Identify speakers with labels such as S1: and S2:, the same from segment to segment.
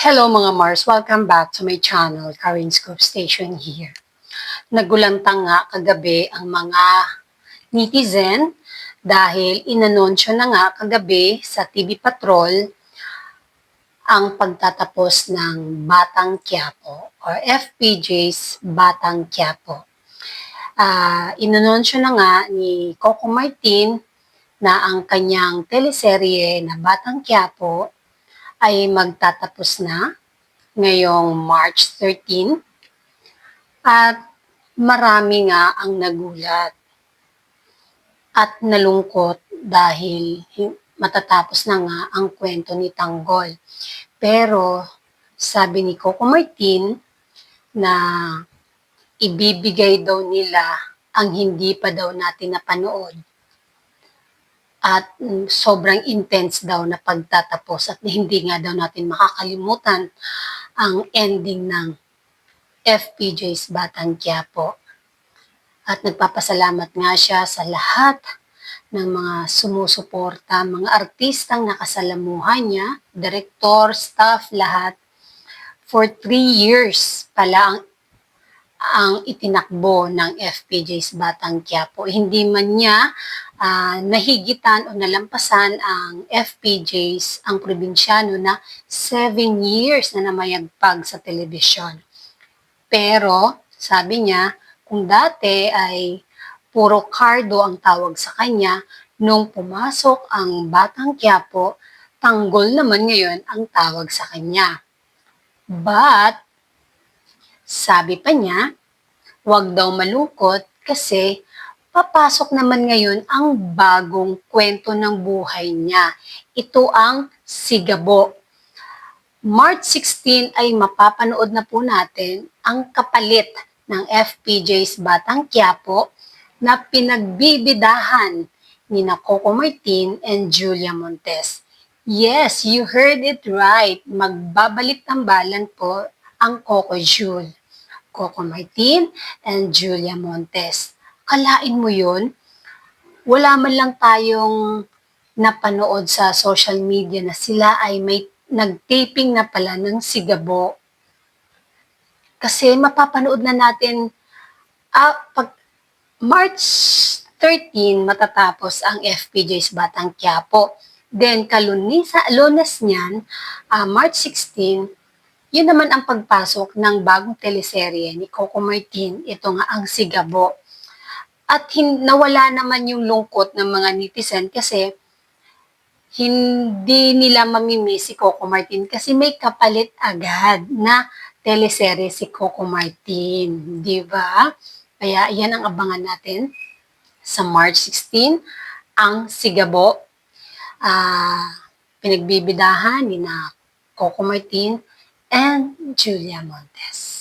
S1: Hello mga Mars, welcome back to my channel, Karen Scoop Station here. Nagulantang nga kagabi ang mga netizen dahil inanunsyo na nga kagabi sa TV Patrol ang pagtatapos ng Batang Quiapo or FPJ's Batang Quiapo. Inanunsyo na nga ni Coco Martin na ang kanyang teleserye na Batang Quiapo ay magtatapos na ngayong March 13 at marami nga ang nagulat at nalungkot dahil matatapos na nga ang kwento ni Tanggol. Pero sabi ni Coco Martin na ibibigay daw nila ang hindi pa daw natin napanood at sobrang intense daw na pagtatapos at hindi nga daw natin makakalimutan ang ending ng FPJ's Batang Quiapo. At nagpapasalamat nga siya sa lahat ng mga sumusuporta, mga artistang nakasalamuhan niya, director, staff, lahat. For 3 years pala ang itinakbo ng FPJ's Batang Quiapo. Hindi man niya nahigitan o nalampasan ang FPJ's, ang probinsyano na 7 years na namayagpag sa telebisyon. Pero, sabi niya, kung dati ay puro Cardo ang tawag sa kanya, nung pumasok ang Batang Quiapo, Tanggol naman ngayon ang tawag sa kanya. But, sabi pa niya, wag daw malungkot kasi papasok naman ngayon ang bagong kwento ng buhay niya. Ito ang Sigabo. March 16 ay mapapanood na po natin ang kapalit ng FPJ's Batang Quiapo na pinagbibidahan ni Coco Martin and Julia Montes. Yes, you heard it right. Magbabalik tambalan po ang Coco Jul. Coco Martin and Julia Montes. Kalain mo yun? Wala man lang tayong napanood sa social media na sila ay may nag-taping na pala ng Sigabo. Kasi mapapanood na natin pag March 13 matatapos ang FPJ's Batang Quiapo. Then Lunes niyan, March 16, yun naman ang pagpasok ng bagong teleserye ni Coco Martin, ito nga ang Sigabo. At nawala naman yung lungkot ng mga netizen kasi hindi nila mamimiss si Coco Martin kasi may kapalit agad na teleserye si Coco Martin, di ba? Kaya yan ang abangan natin sa March 16, ang Sigabo. Pinagbibidahan ni na Coco Martin and Julia Montes.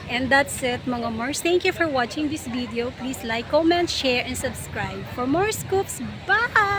S2: And that's it mga Mars. Thank you for watching this video. Please like, comment, share, and subscribe for more scoops. Bye!